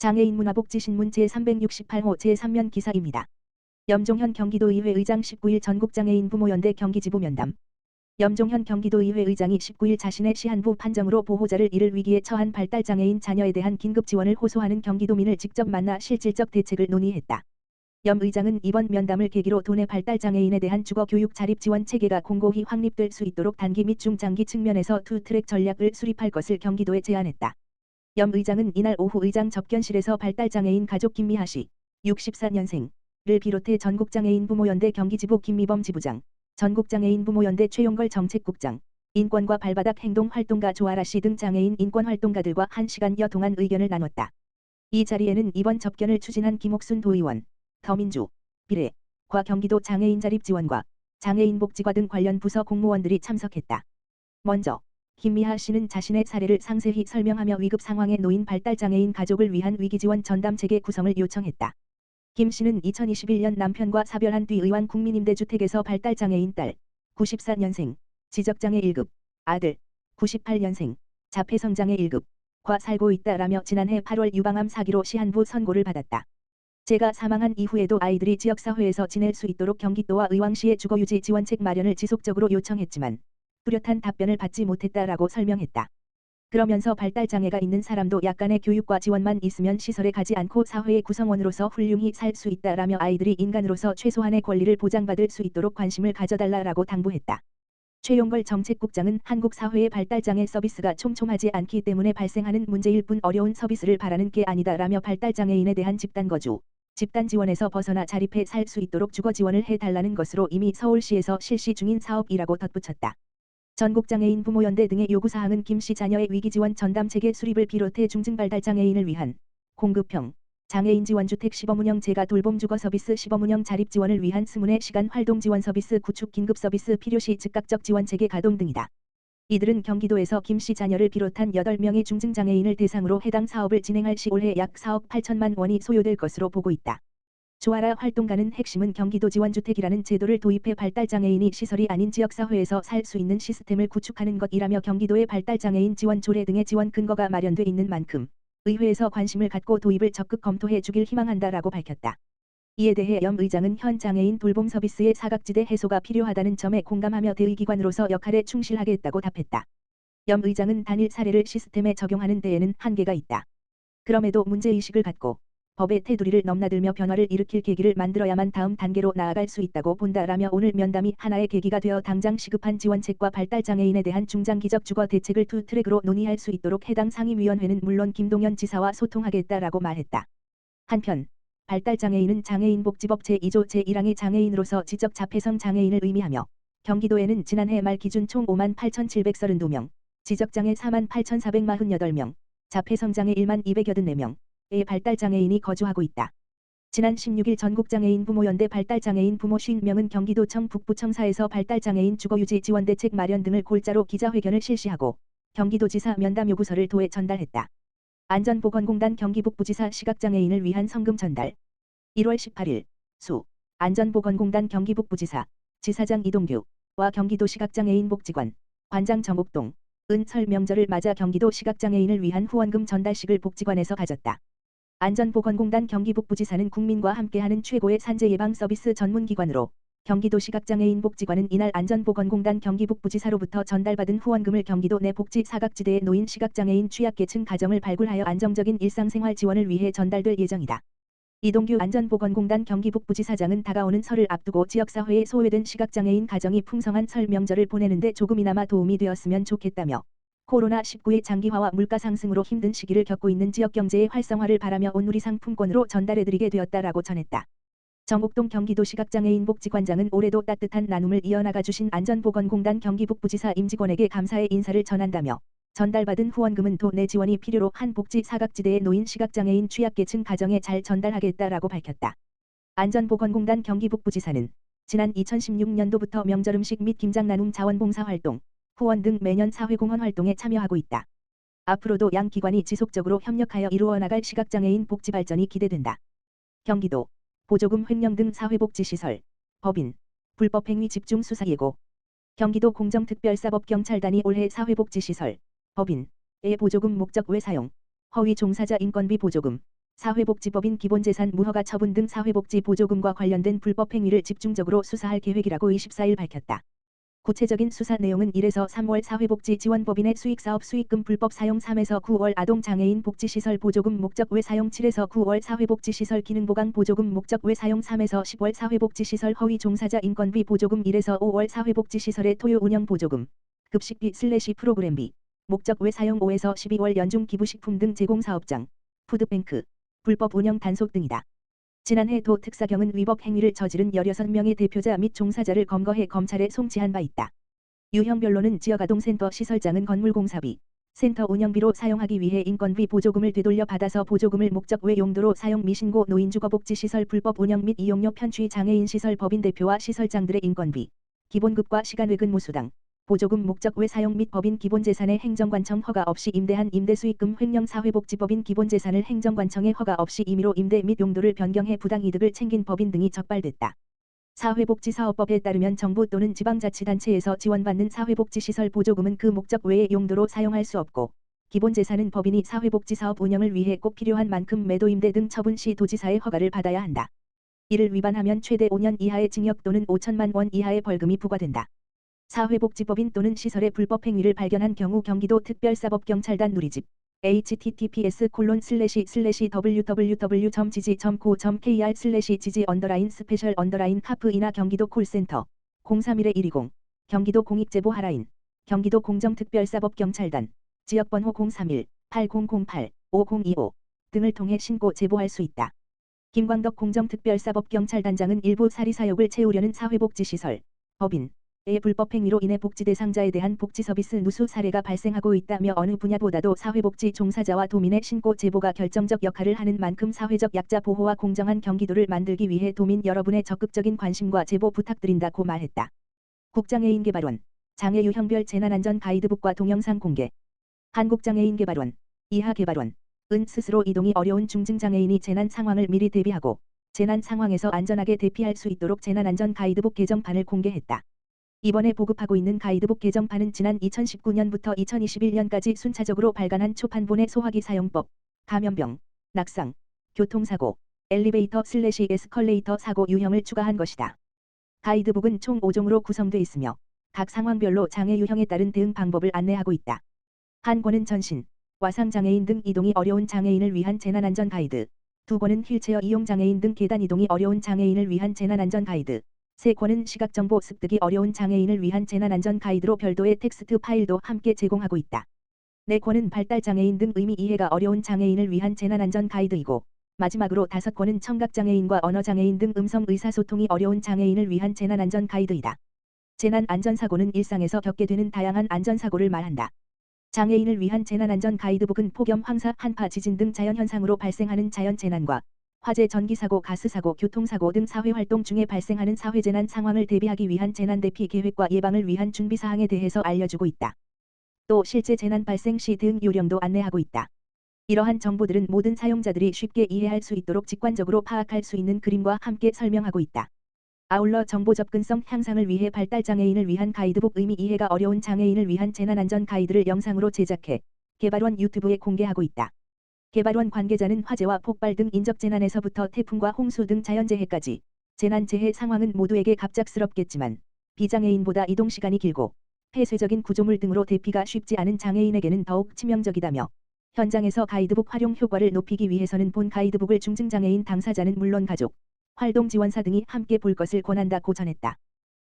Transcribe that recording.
장애인 문화복지신문 제368호 제3면 기사입니다. 염종현 경기도의회 의장 19일 전국장애인 부모연대 경기지부 면담. 염종현 경기도의회 의장이 19일 자신의 시한부 판정으로 보호자를 잃을 위기에 처한 발달장애인 자녀에 대한 긴급 지원을 호소하는 경기도민을 직접 만나 실질적 대책을 논의했다. 염 의장은 이번 면담을 계기로 도내 발달장애인에 대한 주거교육 자립지원 체계가 공고히 확립될 수 있도록 단기 및 중장기 측면에서 투트랙 전략을 수립할 것을 경기도에 제안했다. 염 의장은 이날 오후 의장 접견실에서 발달장애인 가족 김미하 씨, 64년생을 비롯해 전국장애인 부모연대 경기지부 김미범 지부장, 전국장애인 부모연대 최용걸 정책국장, 인권과 발바닥 행동활동가 조아라 씨 등 장애인 인권활동가들과 1시간여 동안 의견을 나눴다. 이 자리에는 이번 접견을 추진한 김옥순 도의원, 더민주, 비례과 경기도 장애인자립지원과 장애인복지과 등 관련 부서 공무원들이 참석했다. 먼저 김미하 씨는 자신의 사례를 상세히 설명하며 위급 상황에 놓인 발달장애인 가족을 위한 위기지원 전담체계 구성을 요청했다. 김 씨는 2021년 남편과 사별한 뒤 의왕 국민임대주택에서 발달장애인 딸, 94년생, 지적장애 1급, 아들, 98년생, 자폐성장애 1급과 살고 있다라며 지난해 8월 유방암 사기로 시한부 선고를 받았다. 제가 사망한 이후에도 아이들이 지역사회에서 지낼 수 있도록 경기도와 의왕시의 주거유지 지원책 마련을 지속적으로 요청했지만 뚜렷한 답변을 받지 못했다라고 설명했다. 그러면서 발달장애가 있는 사람도 약간의 교육과 지원만 있으면 시설에 가지 않고 사회의 구성원으로서 훌륭히 살 수 있다라며 아이들이 인간으로서 최소한의 권리를 보장받을 수 있도록 관심을 가져달라라고 당부했다. 최용걸 정책국장은 한국 사회의 발달장애 서비스가 촘촘하지 않기 때문에 발생하는 문제일 뿐 어려운 서비스를 바라는 게 아니다라며 발달장애인에 대한 집단거주, 집단지원에서 벗어나 자립해 살 수 있도록 주거지원을 해달라는 것으로 이미 서울시에서 실시 중인 사업이라고 덧붙였다. 전국장애인 부모연대 등의 요구사항은 김 씨 자녀의 위기지원 전담체계 수립을 비롯해 중증발달장애인을 위한 공급형 장애인 지원주택 시범운영 재가 돌봄주거 서비스 시범운영 자립지원을 위한 스문의 시간 활동 지원 서비스 구축 긴급 서비스 필요시 즉각적 지원체계 가동 등이다. 이들은 경기도에서 김 씨 자녀를 비롯한 8명의 중증장애인을 대상으로 해당 사업을 진행할 시 올해 약 4억 8천만 원이 소요될 것으로 보고 있다. 조아라 활동가는 핵심은 경기도 지원주택이라는 제도를 도입해 발달장애인이 시설이 아닌 지역사회에서 살 수 있는 시스템을 구축하는 것이라며 경기도의 발달장애인 지원 조례 등의 지원 근거가 마련돼 있는 만큼 의회에서 관심을 갖고 도입을 적극 검토해 주길 희망한다라고 밝혔다. 이에 대해 염 의장은 현 장애인 돌봄 서비스의 사각지대 해소가 필요하다는 점에 공감하며 대의기관으로서 역할에 충실하겠다고 답했다. 염 의장은 단일 사례를 시스템에 적용하는 데에는 한계가 있다. 그럼에도 문제의식을 갖고 법의 테두리를 넘나들며 변화를 일으킬 계기를 만들어야만 다음 단계로 나아갈 수 있다고 본다라며 오늘 면담이 하나의 계기가 되어 당장 시급한 지원책과 발달장애인에 대한 중장기적 주거 대책을 투트랙으로 논의할 수 있도록 해당 상임위원회는 물론 김동연 지사와 소통하겠다라고 말했다. 한편 발달장애인은 장애인복지법 제2조 제1항의 장애인으로서 지적 자폐성 장애인을 의미하며 경기도에는 지난해 말 기준 총 58,732명, 지적장애 48,448명, 자폐성장애 12,284명, 의 발달장애인이 거주하고 있다. 지난 16일 전국장애인 부모연대 발달장애인 부모 50명은 경기도청 북부청사에서 발달장애인 주거유지 지원대책 마련 등을 골자로 기자회견을 실시하고 경기도지사 면담 요구서를 도에 전달했다. 안전보건공단 경기북부지사 시각장애인을 위한 성금 전달. 1월 18일 수 안전보건공단 경기북부지사 지사장 이동규와 경기도 시각장애인 복지관 관장 정옥동 은 설 명절을 맞아 경기도 시각장애인을 위한 후원금 전달식을 복지관에서 가졌다. 안전보건공단 경기북부지사는 국민과 함께하는 최고의 산재 예방 서비스 전문기관으로 경기도 시각장애인 복지관은 이날 안전보건공단 경기북부지사로부터 전달받은 후원금을 경기도 내 복지 사각지대에 놓인 시각장애인 취약계층 가정을 발굴하여 안정적인 일상생활 지원을 위해 전달될 예정이다. 이동규 안전보건공단 경기북부지사장은 다가오는 설을 앞두고 지역사회에 소외된 시각장애인 가정이 풍성한 설 명절을 보내는데 조금이나마 도움이 되었으면 좋겠다며 코로나19의 장기화와 물가 상승으로 힘든 시기를 겪고 있는 지역 경제의 활성화를 바라며 온누리 상품권으로 전달해드리게 되었다라고 전했다. 정옥동 경기도 시각장애인 복지관장은 올해도 따뜻한 나눔을 이어나가 주신 안전보건공단 경기북부지사 임직원에게 감사의 인사를 전한다며 전달받은 후원금은 도내 지원이 필요로 한 복지 사각지대에 놓인 시각장애인 취약계층 가정에 잘 전달하겠다라고 밝혔다. 안전보건공단 경기북부지사는 지난 2016년도부터 명절 음식 및 김장 나눔 자원봉사 활동, 후원 등 매년 사회공헌 활동에 참여하고 있다. 앞으로도 양 기관이 지속적으로 협력하여 이루어나갈 시각장애인 복지 발전이 기대된다. 경기도 보조금 횡령 등 사회복지시설, 법인, 불법행위 집중 수사 예고. 경기도 공정특별사법경찰단이 올해 사회복지시설, 법인의 보조금 목적 외 사용, 허위 종사자 인건비 보조금, 사회복지법인 기본재산 무허가 처분 등 사회복지 보조금과 관련된 불법 행위를 집중적으로 수사할 계획이라고 24일 밝혔다. 구체적인 수사 내용은 1에서 3월 사회복지지원법인의 수익사업 수익금 불법 사용 3에서 9월 아동장애인 복지시설 보조금 목적 외 사용 7에서 9월 사회복지시설 기능보강 보조금 목적 외 사용 3에서 10월 사회복지시설 허위 종사자 인건비 보조금 1에서 5월 사회복지시설의 토요 운영 보조금, 급식비/프로그램비, 목적 외 사용 5에서 12월 연중 기부식품 등 제공사업장, 푸드뱅크, 불법 운영 단속 등이다. 지난해 도 특사경은 위법 행위를 저지른 16명의 대표자 및 종사자를 검거해 검찰에 송치한 바 있다. 유형별로는 지역아동센터 시설장은 건물공사비, 센터 운영비로 사용하기 위해 인건비 보조금을 되돌려 받아서 보조금을 목적 외 용도로 사용 미신고 노인주거복지시설 불법 운영 및 이용료 편취 장애인시설 법인 대표와 시설장들의 인건비, 기본급과 시간외근무수당, 보조금 목적 외 사용 및 법인 기본재산의 행정관청 허가 없이 임대한 임대수익금 횡령 사회복지법인 기본재산을 행정관청의 허가 없이 임의로 임대 및 용도를 변경해 부당이득을 챙긴 법인 등이 적발됐다. 사회복지사업법에 따르면 정부 또는 지방자치단체에서 지원받는 사회복지시설 보조금은 그 목적 외의 용도로 사용할 수 없고 기본재산은 법인이 사회복지사업 운영을 위해 꼭 필요한 만큼 매도임대 등 처분 시 도지사의 허가를 받아야 한다. 이를 위반하면 최대 5년 이하의 징역 또는 5천만 원 이하의 벌금이 부과된다. 사회복지법인 또는 시설의 불법 행위를 발견한 경우 경기도 특별사법경찰단 누리집 https://www.gg.co.kr/gg_스페셜_카프이나 경기도 콜센터 031-120 경기도 공익제보 하라인 경기도 공정특별사법경찰단 지역번호 031-8008-5025 등을 통해 신고 제보할 수 있다. 김광덕 공정특별사법경찰단장은 일부 사리사욕을 채우려는 사회복지시설, 법인 의 불법 행위로 인해 복지 대상자에 대한 복지 서비스 누수 사례가 발생하고 있다며 어느 분야보다도 사회복지 종사자와 도민의 신고 제보가 결정적 역할을 하는 만큼 사회적 약자 보호와 공정한 경기도를 만들기 위해 도민 여러분의 적극적인 관심과 제보 부탁드린다고 말했다. 국장애인개발원 장애 유형별 재난안전 가이드북과 동영상 공개. 한국장애인개발원 이하개발원 은 스스로 이동이 어려운 중증장애인이 재난 상황을 미리 대비하고 재난 상황에서 안전하게 대피할 수 있도록 재난안전 가이드북 개정판을 공개했다. 이번에 보급하고 있는 가이드북 개정판은 지난 2019년부터 2021년까지 순차적으로 발간한 초판본의 소화기 사용법, 감염병, 낙상, 교통사고, 엘리베이터/에스컬레이터 사고 유형을 추가한 것이다. 가이드북은 총 5종으로 구성돼 있으며 각 상황별로 장애 유형에 따른 대응 방법을 안내하고 있다. 한 권은 전신, 와상장애인 등 이동이 어려운 장애인을 위한 재난안전 가이드, 두 권은 휠체어 이용 장애인 등 계단 이동이 어려운 장애인을 위한 재난안전 가이드, 세 권은 시각정보 습득이 어려운 장애인을 위한 재난안전 가이드로 별도의 텍스트 파일도 함께 제공하고 있다. 네 권은 발달장애인 등 의미 이해가 어려운 장애인을 위한 재난안전 가이드이고 마지막으로 5권은 청각장애인과 언어장애인 등 음성 의사소통이 어려운 장애인을 위한 재난안전 가이드이다. 재난안전사고는 일상에서 겪게 되는 다양한 안전사고를 말한다. 장애인을 위한 재난안전 가이드북은 폭염, 황사, 한파, 지진 등 자연현상으로 발생하는 자연재난과 화재, 전기사고, 가스사고, 교통사고 등 사회활동 중에 발생하는 사회재난 상황을 대비하기 위한 재난대피 계획과 예방을 위한 준비사항에 대해서 알려주고 있다. 또 실제 재난 발생 시 대응 요령도 안내하고 있다. 이러한 정보들은 모든 사용자들이 쉽게 이해할 수 있도록 직관적으로 파악할 수 있는 그림과 함께 설명하고 있다. 아울러 정보 접근성 향상을 위해 발달장애인을 위한 가이드북, 의미 이해가 어려운 장애인을 위한 재난안전 가이드를 영상으로 제작해 개발원 유튜브에 공개하고 있다. 개발원 관계자는 화재와 폭발 등 인적재난에서부터 태풍과 홍수 등 자연재해까지 재난재해 상황은 모두에게 갑작스럽겠지만 비장애인보다 이동시간이 길고 폐쇄적인 구조물 등으로 대피가 쉽지 않은 장애인에게는 더욱 치명적이다며 현장에서 가이드북 활용 효과를 높이기 위해서는 본 가이드북을 중증장애인 당사자는 물론 가족, 활동지원사 등이 함께 볼 것을 권한다고 전했다.